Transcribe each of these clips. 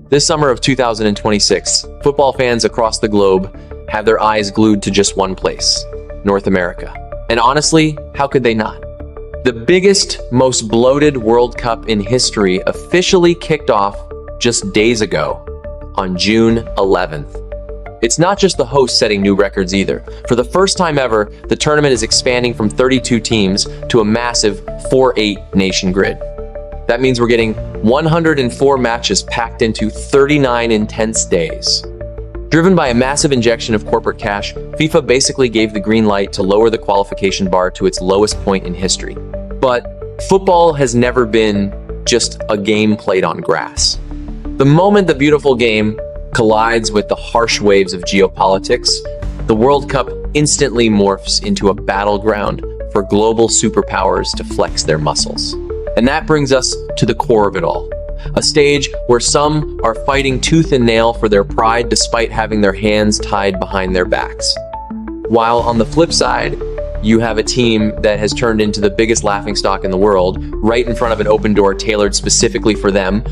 This summer of 2026, football fans across the globe have their eyes glued to just one place, North America. And honestly, how could they not? The biggest, most bloated World Cup in history officially kicked off just days ago, on June 11th. It's not just the host setting new records either. For the first time ever, the tournament is expanding from 32 teams to a massive 4-8 nation grid. That means we're getting 104 matches packed into 39 intense days. Driven by a massive injection of corporate cash, FIFA basically gave the green light to lower the qualification bar to its lowest point in history. But football has never been just a game played on grass. The moment the beautiful game collides with the harsh waves of geopolitics, the World Cup instantly morphs into a battleground for global superpowers to flex their muscles. And that brings us to the core of it all. A stage where some are fighting tooth and nail for their pride despite having their hands tied behind their backs. While on the flip side, you have a team that has turned into the biggest laughingstock in the world, right in front of an open door tailored specifically for them.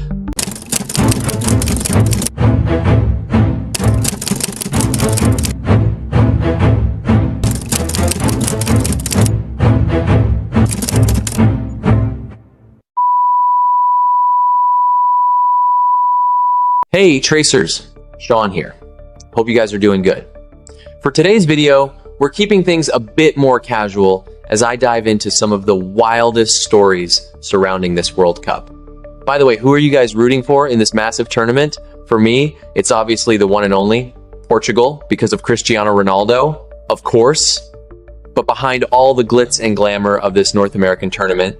Hey Tracers, Sean here. Hope you guys are doing good. For today's video, we're keeping things a bit more casual as I dive into some of the wildest stories surrounding this World Cup. By the way, who are you guys rooting for in this massive tournament? For me, it's obviously the one and only Portugal because of Cristiano Ronaldo, of course. But behind all the glitz and glamour of this North American tournament,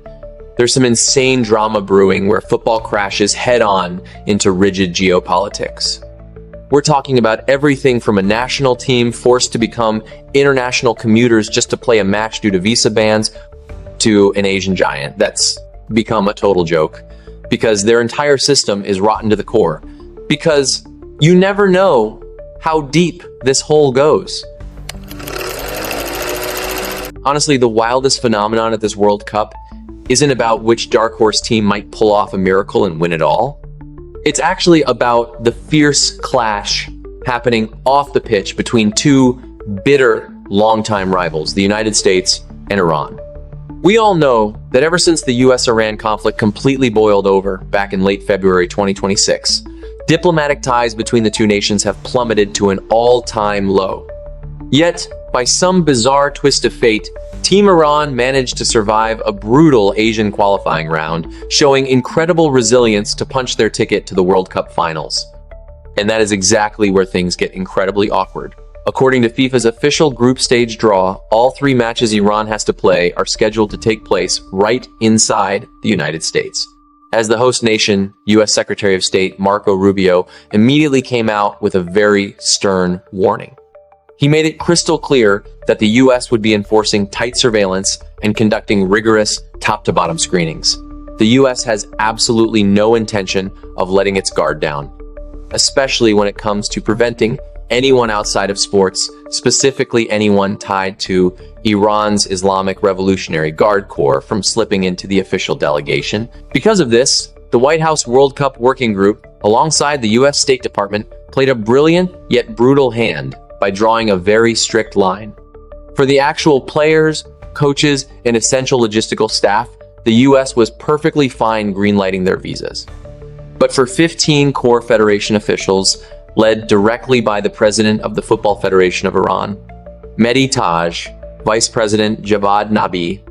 there's some insane drama brewing where football crashes head-on into rigid geopolitics. We're talking about everything from a national team forced to become international commuters just to play a match due to visa bans, to an Asian giant that's become a total joke because their entire system is rotten to the core. Because you never know how deep this hole goes. Honestly, the wildest phenomenon at this World Cup isn't about which dark horse team might pull off a miracle and win it all. It's actually about the fierce clash happening off the pitch between two bitter, longtime rivals, the United States and Iran. We all know that ever since the US-Iran conflict completely boiled over back in late February 2026, diplomatic ties between the two nations have plummeted to an all-time low. Yet, by some bizarre twist of fate, Team Iran managed to survive a brutal Asian qualifying round, showing incredible resilience to punch their ticket to the World Cup finals. And that is exactly where things get incredibly awkward. According to FIFA's official group stage draw, all 3 matches Iran has to play are scheduled to take place right inside the United States. As the host nation, US Secretary of State Marco Rubio immediately came out with a very stern warning. He made it crystal clear that the US would be enforcing tight surveillance and conducting rigorous top-to-bottom screenings. The US has absolutely no intention of letting its guard down, especially when it comes to preventing anyone outside of sports, specifically anyone tied to Iran's Islamic Revolutionary Guard Corps, from slipping into the official delegation. Because of this, the White House World Cup Working Group, alongside the US State Department, played a brilliant yet brutal hand by drawing a very strict line. For the actual players, coaches, and essential logistical staff, the US was perfectly fine greenlighting their visas. But for 15 core federation officials, led directly by the president of the Football Federation of Iran, Mehdi Taj, Vice President Javad Nabi,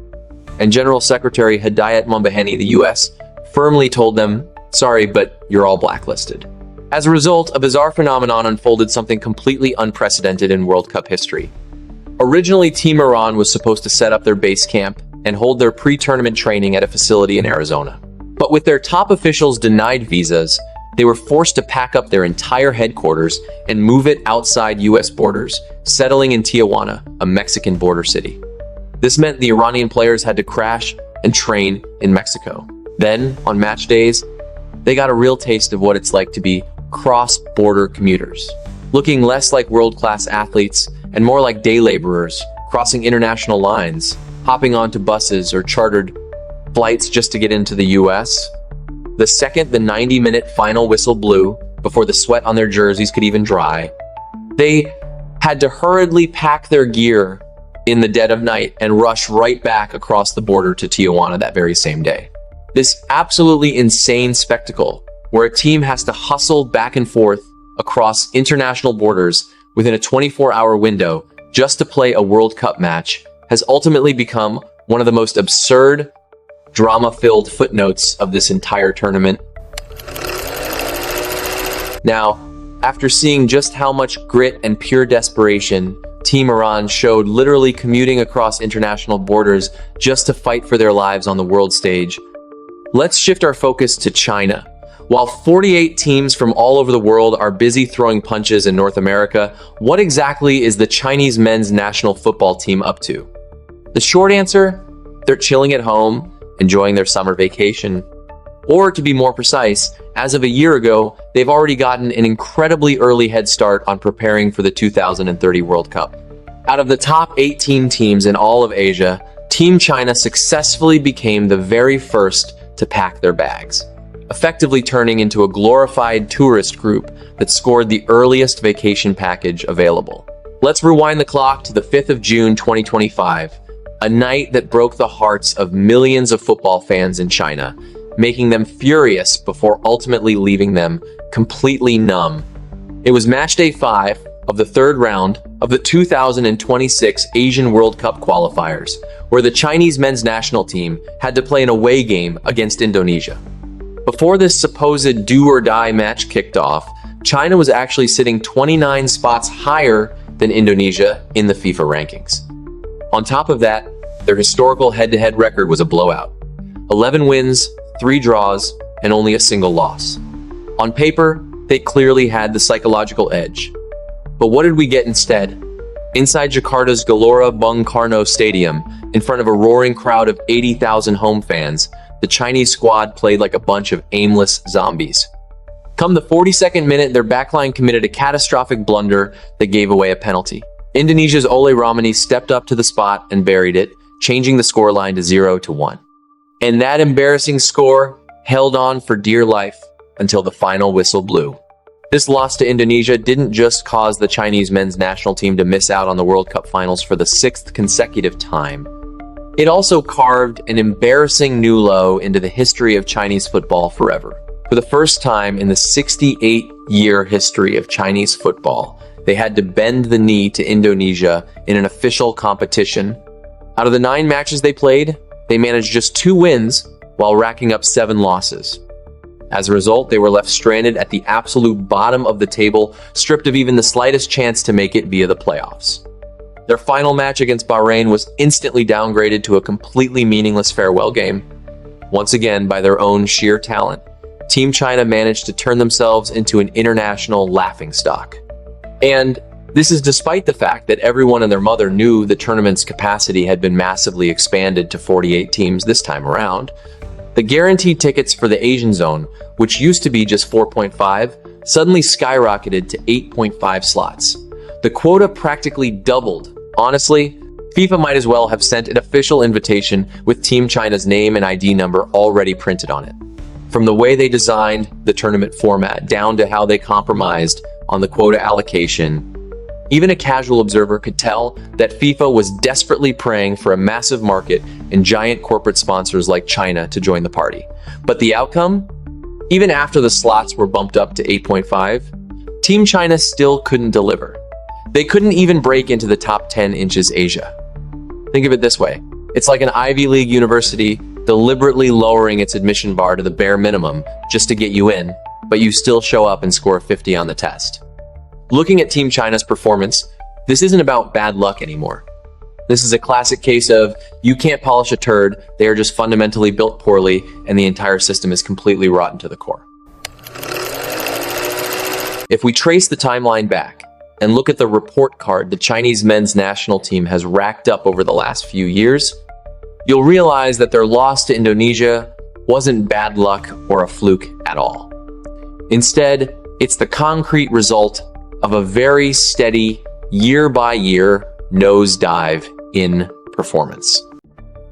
and General Secretary Hidayat Mombaheni, the US firmly told them, sorry, but you're all blacklisted. As a result, a bizarre phenomenon unfolded, something completely unprecedented in World Cup history. Originally, Team Iran was supposed to set up their base camp and hold their pre-tournament training at a facility in Arizona. But with their top officials denied visas, they were forced to pack up their entire headquarters and move it outside US borders, settling in Tijuana, a Mexican border city. This meant the Iranian players had to crash and train in Mexico. Then, on match days, they got a real taste of what it's like to be cross-border commuters, looking less like world-class athletes and more like day laborers, crossing international lines, hopping onto buses or chartered flights just to get into the US. The second the 90-minute final whistle blew, before the sweat on their jerseys could even dry. They had to hurriedly pack their gear in the dead of night and rush right back across the border to Tijuana that very same day. This absolutely insane spectacle, where a team has to hustle back and forth across international borders within a 24-hour window just to play a World Cup match, has ultimately become one of the most absurd, drama-filled footnotes of this entire tournament. Now, after seeing just how much grit and pure desperation Team Iran showed, literally commuting across international borders just to fight for their lives on the world stage, let's shift our focus to China. While 48 teams from all over the world are busy throwing punches in North America, what exactly is the Chinese men's national football team up to? The short answer, they're chilling at home, enjoying their summer vacation. Or to be more precise, as of a year ago, they've already gotten an incredibly early head start on preparing for the 2030 World Cup. Out of the top 18 teams in all of Asia, Team China successfully became the very first to pack their bags, effectively turning into a glorified tourist group that scored the earliest vacation package available. Let's rewind the clock to the 5th of June 2025, a night that broke the hearts of millions of football fans in China, making them furious before ultimately leaving them completely numb. It was match day 5 of the third round of the 2026 Asian World Cup qualifiers, where the Chinese men's national team had to play an away game against Indonesia. Before this supposed do-or-die match kicked off, China was actually sitting 29 spots higher than Indonesia in the FIFA rankings. On top of that, their historical head-to-head record was a blowout. 11 wins, 3 draws, and only a single loss. On paper, they clearly had the psychological edge. But what did we get instead? Inside Jakarta's Gelora Bung Karno Stadium, in front of a roaring crowd of 80,000 home fans, the Chinese squad played like a bunch of aimless zombies. Come the 42nd minute, their backline committed a catastrophic blunder that gave away a penalty. Indonesia's Ole Ramani stepped up to the spot and buried it, changing the scoreline to 0-1. And that embarrassing score held on for dear life until the final whistle blew. This loss to Indonesia didn't just cause the Chinese men's national team to miss out on the World Cup finals for the 6th consecutive time. It also carved an embarrassing new low into the history of Chinese football forever. For the first time in the 68-year history of Chinese football, they had to bend the knee to Indonesia in an official competition. Out of the 9 matches they played, they managed just 2 wins while racking up 7 losses. As a result, they were left stranded at the absolute bottom of the table, stripped of even the slightest chance to make it via the playoffs. Their final match against Bahrain was instantly downgraded to a completely meaningless farewell game. Once again, by their own sheer talent, Team China managed to turn themselves into an international laughingstock. And this is despite the fact that everyone and their mother knew the tournament's capacity had been massively expanded to 48 teams this time around. The guaranteed tickets for the Asian zone, which used to be just 4.5, suddenly skyrocketed to 8.5 slots. The quota practically doubled. Honestly, FIFA might as well have sent an official invitation with Team China's name and ID number already printed on it. From the way they designed the tournament format down to how they compromised on the quota allocation, even a casual observer could tell that FIFA was desperately praying for a massive market and giant corporate sponsors like China to join the party. But the outcome? Even after the slots were bumped up to 8.5, Team China still couldn't deliver. They couldn't even break into the top 10 inches Asia. Think of it this way. It's like an Ivy League university deliberately lowering its admission bar to the bare minimum just to get you in, but you still show up and score 50 on the test. Looking at Team China's performance, this isn't about bad luck anymore. This is a classic case of you can't polish a turd, they are just fundamentally built poorly, and the entire system is completely rotten to the core. If we trace the timeline back and look at the report card the Chinese men's national team has racked up over the last few years, you'll realize that their loss to Indonesia wasn't bad luck or a fluke at all. Instead, it's the concrete result of a very steady, year-by-year nosedive in performance.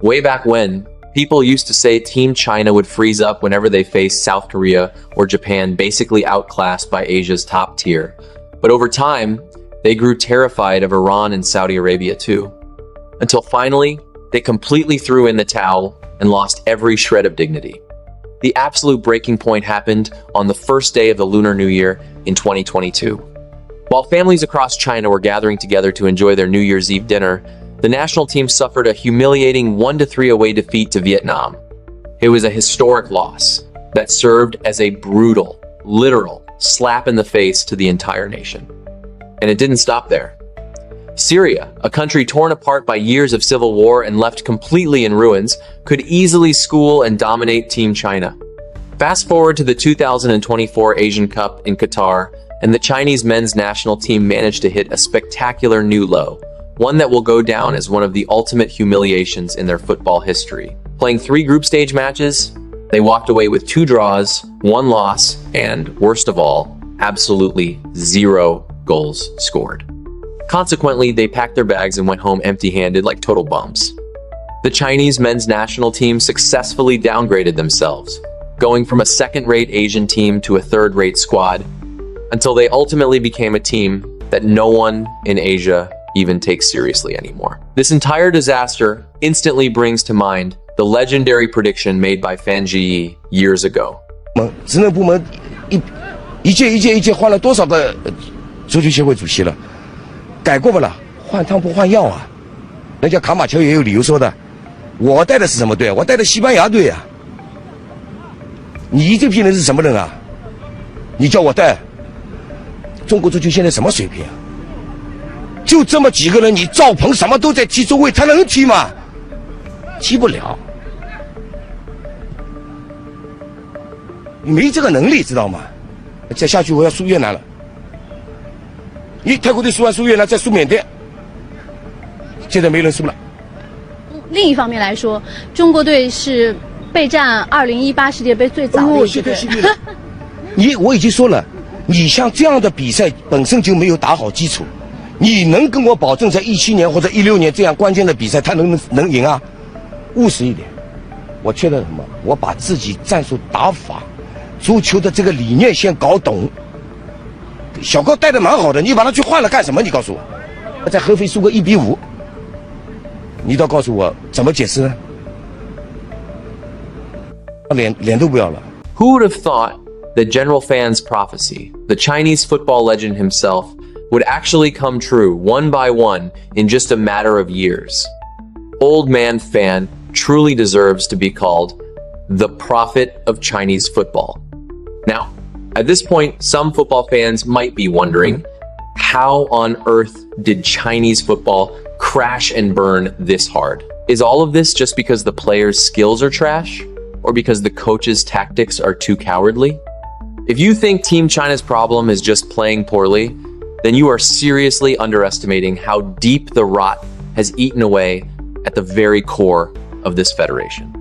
Way back when, People used to say Team China would freeze up whenever they faced South Korea or Japan, basically outclassed by Asia's top tier. But over time, they grew terrified of Iran and Saudi Arabia too. Until finally, they completely threw in the towel and lost every shred of dignity. The absolute breaking point happened on the first day of the Lunar New Year in 2022. While families across China were gathering together to enjoy their New Year's Eve dinner, the national team suffered a humiliating 1-3 away defeat to Vietnam. It was a historic loss that served as a brutal, literal slap in the face to the entire nation. And it didn't stop there. Syria, a country torn apart by years of civil war and left completely in ruins, could easily school and dominate Team China. Fast forward to the 2024 Asian Cup in Qatar, and the Chinese men's national team managed to hit a spectacular new low, one that will go down as one of the ultimate humiliations in their football history. Playing 3 group stage matches, they walked away with 2 draws, 1 loss, and, worst of all, absolutely 0 goals scored. Consequently, they packed their bags and went home empty-handed like total bums. The Chinese men's national team successfully downgraded themselves, going from a second-rate Asian team to a third-rate squad, until they ultimately became a team that no one in Asia even takes seriously anymore. This entire disaster instantly brings to mind the legendary prediction made by Fan Zhiyi years ago. 职能部门一届换了多少的足球协会主席了？改过不了，换汤不换药啊！人家卡马乔也有理由说的，我带的是什么队？我带的西班牙队啊！你这批人是什么人啊？你叫我带？中国足球现在什么水平啊？就这么几个人，你赵鹏什么都在踢中卫，他能踢吗？踢不了，你没这个能力，知道吗？再下去我要输越南了。你泰国队输完输越南，再输缅甸，现在没人输了。另一方面来说，中国队是备战2018世界杯最早的一支队。我已经说了，你像这样的比赛本身就没有打好基础。你能跟我保证在17年或者16年这样关键的比赛他能赢啊？务实一点，我缺的什么？我把自己战术打法、足球的这个理念先搞懂。小高带的蛮好的，你把他去换了干什么？你告诉我，在合肥输个1-5，你倒告诉我怎么解释呢？脸都不要了。 Who would have thought that General Fan's prophecy, the Chinese football legend himself, would actually come true one by one in just a matter of years? Old Man Fan truly deserves to be called the prophet of Chinese football. Now, at this point, some football fans might be wondering, how on earth did Chinese football crash and burn this hard? Is all of this just because the players' skills are trash? Or because the coach's tactics are too cowardly? If you think Team China's problem is just playing poorly, then you are seriously underestimating how deep the rot has eaten away at the very core of this federation.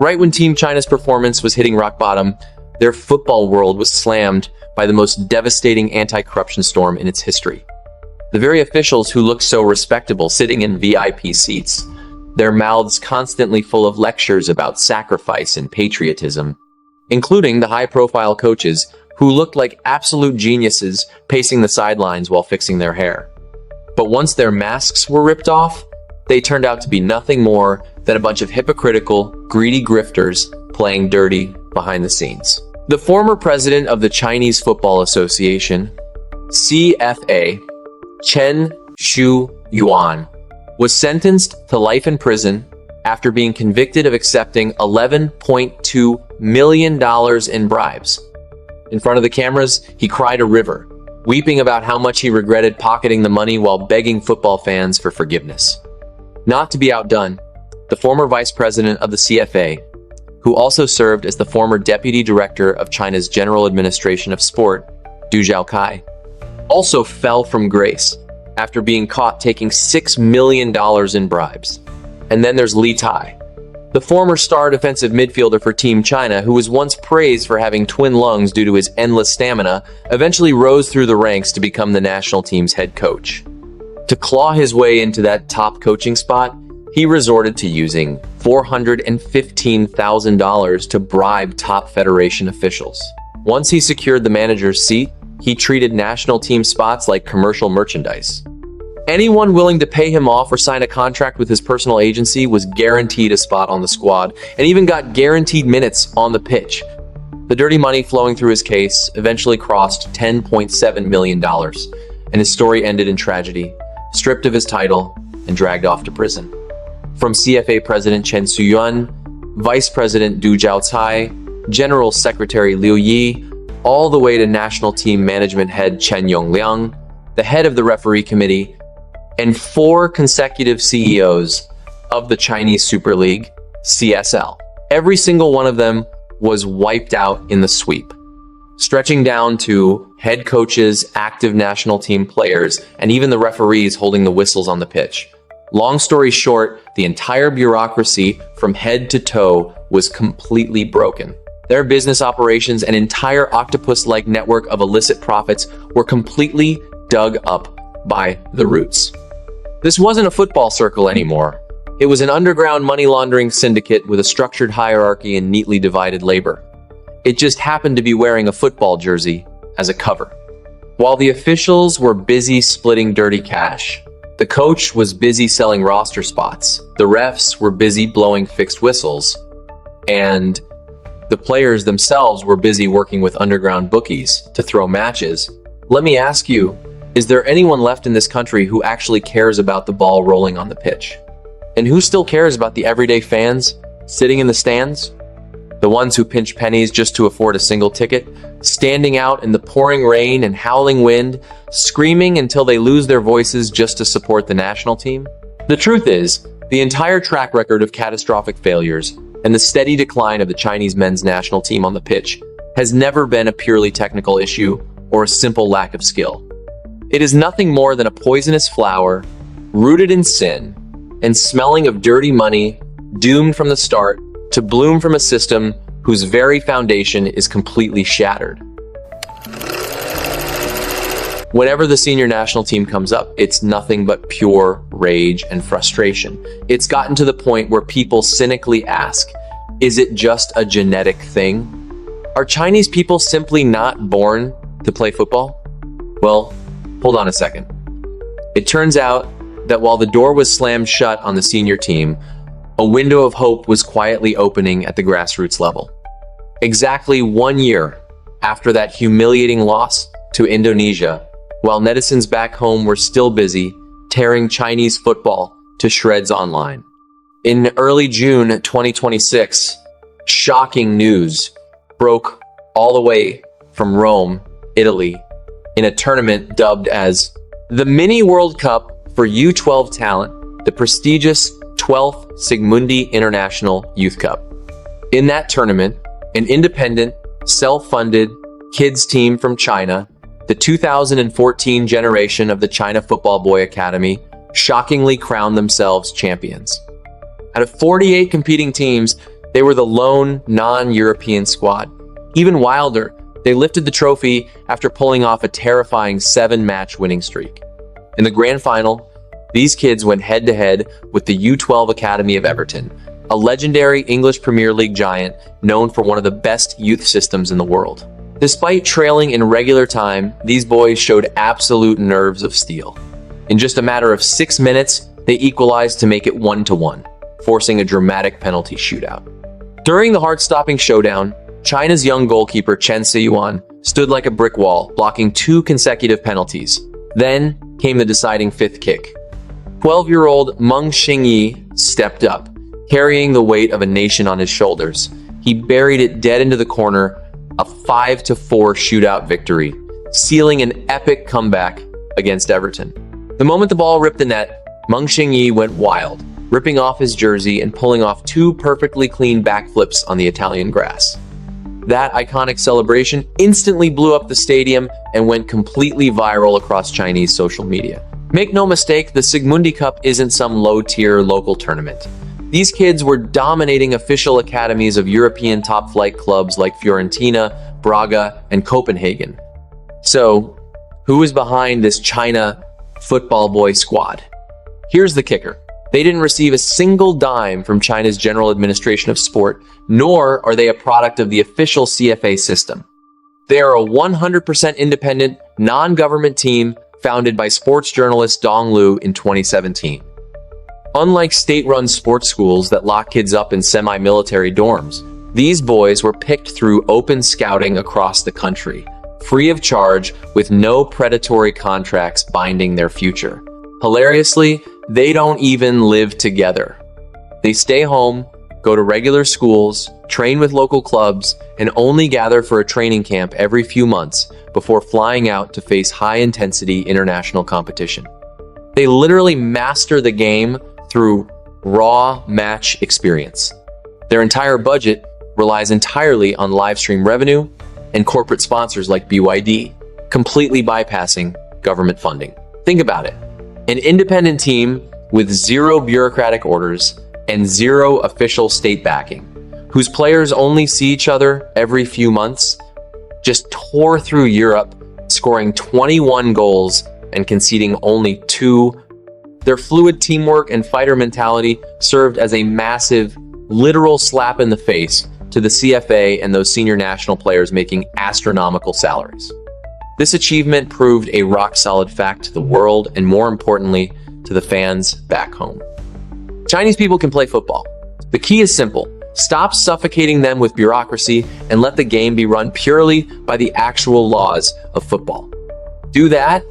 Right when Team China's performance was hitting rock bottom, their football world was slammed by the most devastating anti-corruption storm in its history. The very officials who looked so respectable sitting in VIP seats, their mouths constantly full of lectures about sacrifice and patriotism, including the high-profile coaches who looked like absolute geniuses pacing the sidelines while fixing their hair. But once their masks were ripped off, they turned out to be nothing more than a bunch of hypocritical, greedy grifters playing dirty behind the scenes. The former president of the Chinese Football Association, CFA, Chen Xuyuan, was sentenced to life in prison after being convicted of accepting $11.2 million in bribes. In front of the cameras, he cried a river, weeping about how much he regretted pocketing the money while begging football fans for forgiveness. Not to be outdone, the former vice president of the CFA, who also served as the former deputy director of China's General Administration of Sport, Du Zhaokai, also fell from grace after being caught taking $6 million in bribes. And then there's Li Tai, the former star defensive midfielder for Team China, who was once praised for having twin lungs due to his endless stamina, eventually rose through the ranks to become the national team's head coach. To claw his way into that top coaching spot, he resorted to using $415,000 to bribe top federation officials. Once he secured the manager's seat, he treated national team spots like commercial merchandise. Anyone willing to pay him off or sign a contract with his personal agency was guaranteed a spot on the squad and even got guaranteed minutes on the pitch. The dirty money flowing through his case eventually crossed $10.7 million, and his story ended in tragedy, stripped of his title and dragged off to prison. From CFA President Chen Xuyuan, Vice President Du Jiaocai, General Secretary Liu Yi, all the way to national team management head Chen Yongliang, the head of the referee committee, and 4 consecutive CEOs of the Chinese Super League, CSL. Every single one of them was wiped out in the sweep, stretching down to head coaches, active national team players, and even the referees holding the whistles on the pitch. Long story short, the entire bureaucracy from head to toe was completely broken. Their business operations and entire octopus-like network of illicit profits were completely dug up by the roots. This wasn't a football circle anymore. It was an underground money laundering syndicate with a structured hierarchy and neatly divided labor. It just happened to be wearing a football jersey as a cover. While the officials were busy splitting dirty cash, the coach was busy selling roster spots, the refs were busy blowing fixed whistles, and the players themselves were busy working with underground bookies to throw matches. Let me ask you, is there anyone left in this country who actually cares about the ball rolling on the pitch? And who still cares about the everyday fans sitting in the stands? The ones who pinch pennies just to afford a single ticket, standing out in the pouring rain and howling wind, screaming until they lose their voices just to support the national team? The truth is, the entire track record of catastrophic failures and the steady decline of the Chinese men's national team on the pitch has never been a purely technical issue or a simple lack of skill. It is nothing more than a poisonous flower, rooted in sin, and smelling of dirty money, doomed from the start to bloom from a system whose very foundation is completely shattered. Whenever the senior national team comes up, it's nothing but pure rage and frustration. It's gotten to the point where people cynically ask, is it just a genetic thing? Are Chinese people simply not born to play football? Well, hold on a second. It turns out that while the door was slammed shut on the senior team, a window of hope was quietly opening at the grassroots level. Exactly 1 year after that humiliating loss to Indonesia, while netizens back home were still busy tearing Chinese football to shreds online. In early June 2026, shocking news broke all the way from Rome, Italy, in a tournament dubbed as the Mini World Cup for U12 talent, the prestigious 12th Sigmundi International Youth Cup. In that tournament, an independent, self-funded kids team from China, the 2014 generation of the China Football Boy Academy, shockingly crowned themselves champions. Out of 48 competing teams, they were the lone non-European squad. Even wilder, they lifted the trophy after pulling off a terrifying 7-match winning streak. In the grand final, these kids went head-to-head with the U12 Academy of Everton, a legendary English Premier League giant known for one of the best youth systems in the world. Despite trailing in regular time, these boys showed absolute nerves of steel. In just a matter of 6 minutes, they equalized to make it 1-1, forcing a dramatic penalty shootout. During the heart-stopping showdown, China's young goalkeeper Chen Xuyuan stood like a brick wall, blocking 2 consecutive penalties. Then came the deciding 5th kick. 12-year-old Meng Xingyi stepped up, carrying the weight of a nation on his shoulders. He buried it dead into the corner, a 5-4 shootout victory, sealing an epic comeback against Everton. The moment the ball ripped the net, Meng Xingyi went wild, ripping off his jersey and pulling off 2 perfectly clean backflips on the Italian grass. That iconic celebration instantly blew up the stadium and went completely viral across Chinese social media. Make no mistake, the Sigmundi Cup isn't some low-tier local tournament. These kids were dominating official academies of European top-flight clubs like Fiorentina, Braga, and Copenhagen. So, who is behind this China football boy squad? Here's the kicker. They didn't receive a single dime from China's General Administration of Sport, nor are they a product of the official CFA system. They are a 100% independent, non-government team founded by sports journalist Dong Lu in 2017. Unlike state-run sports schools that lock kids up in semi-military dorms, these boys were picked through open scouting across the country, free of charge, with no predatory contracts binding their future. Hilariously, they don't even live together. They stay home, go to regular schools, train with local clubs, and only gather for a training camp every few months before flying out to face high-intensity international competition. They literally master the game through raw match experience. Their entire budget relies entirely on live stream revenue and corporate sponsors like BYD, completely bypassing government funding. Think about it. An independent team with zero bureaucratic orders and zero official state backing, whose players only see each other every few months, just tore through Europe, scoring 21 goals and conceding only 2. Their fluid teamwork and fighter mentality served as a massive, literal slap in the face to the CFA and those senior national players making astronomical salaries. This achievement proved a rock-solid fact to the world and, more importantly, to the fans back home. Chinese people can play football. The key is simple. Stop suffocating them with bureaucracy and let the game be run purely by the actual laws of football. Do that,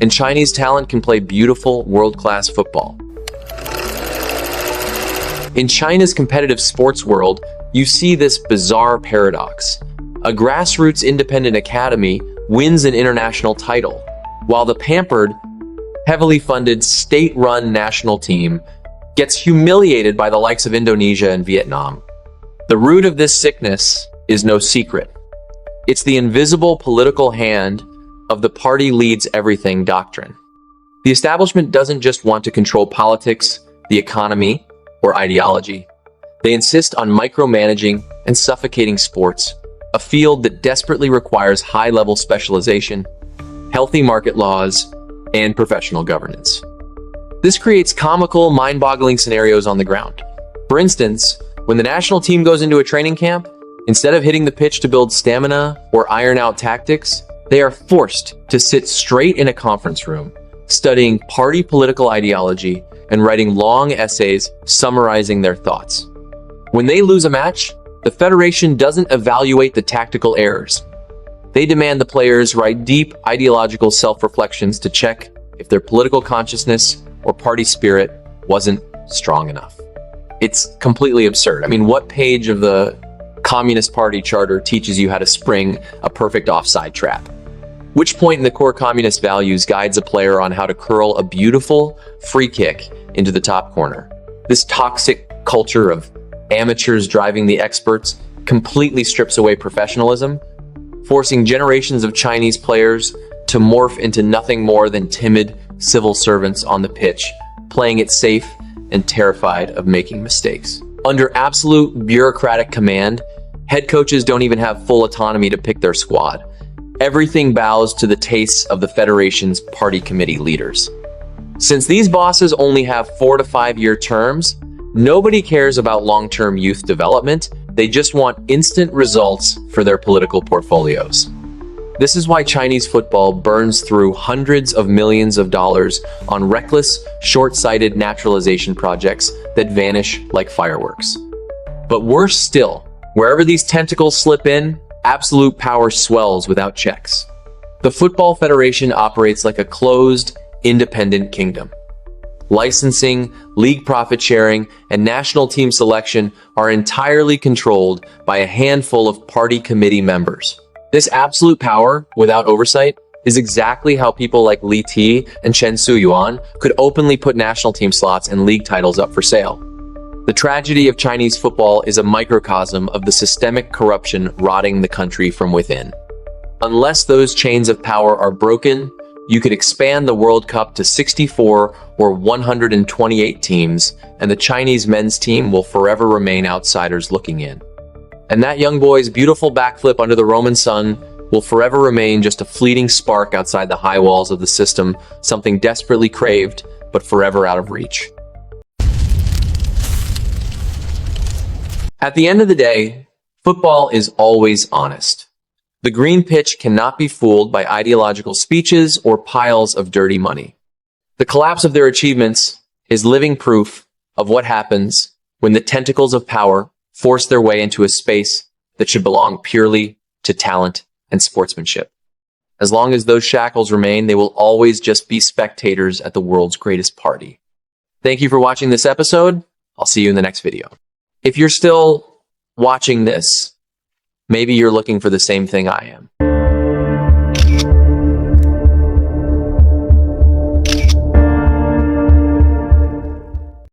and Chinese talent can play beautiful, world-class football. In China's competitive sports world, you see this bizarre paradox. A grassroots independent academy wins an international title, while the pampered, heavily funded state-run national team gets humiliated by the likes of Indonesia and Vietnam. The root of this sickness is no secret. It's the invisible political hand of the party leads everything doctrine. The establishment doesn't just want to control politics, the economy, or ideology. They insist on micromanaging and suffocating sports, a field that desperately requires high-level specialization, healthy market laws, and professional governance. This creates comical, mind-boggling scenarios on the ground. For instance, when the national team goes into a training camp, instead of hitting the pitch to build stamina or iron out tactics, they are forced to sit straight in a conference room, studying party political ideology and writing long essays summarizing their thoughts. When they lose a match, the Federation doesn't evaluate the tactical errors. They demand the players write deep ideological self-reflections to check if their political consciousness or party spirit wasn't strong enough. It's completely absurd. I mean, what page of the Communist Party charter teaches you how to spring a perfect offside trap? Which point in the core communist values guides a player on how to curl a beautiful free kick into the top corner? This toxic culture of amateurs driving the experts completely strips away professionalism, forcing generations of Chinese players to morph into nothing more than timid civil servants on the pitch, playing it safe and terrified of making mistakes. Under absolute bureaucratic command, head coaches don't even have full autonomy to pick their squad. Everything bows to the tastes of the Federation's party committee leaders. Since these bosses only have 4 to 5 year terms, nobody cares about long-term youth development. They just want instant results for their political portfolios. This is why Chinese football burns through hundreds of millions of dollars on reckless, short-sighted naturalization projects that vanish like fireworks. But worse still, wherever these tentacles slip in, absolute power swells without checks. The Football Federation operates like a closed, independent kingdom. Licensing, league profit sharing, and national team selection are entirely controlled by a handful of party committee members. This absolute power, without oversight, is exactly how people like Li Ti and Chen Xuyuan could openly put national team slots and league titles up for sale. The tragedy of Chinese football is a microcosm of the systemic corruption rotting the country from within. Unless those chains of power are broken, you could expand the World Cup to 64 or 128 teams, and the Chinese men's team will forever remain outsiders looking in. And that young boy's beautiful backflip under the Roman sun will forever remain just a fleeting spark outside the high walls of the system, something desperately craved, but forever out of reach. At the end of the day, football is always honest. The green pitch cannot be fooled by ideological speeches or piles of dirty money. The collapse of their achievements is living proof of what happens when the tentacles of power force their way into a space that should belong purely to talent and sportsmanship. As long as those shackles remain, they will always just be spectators at the world's greatest party. Thank you for watching this episode. I'll see you in the next video. If you're still watching this, maybe you're looking for the same thing I am.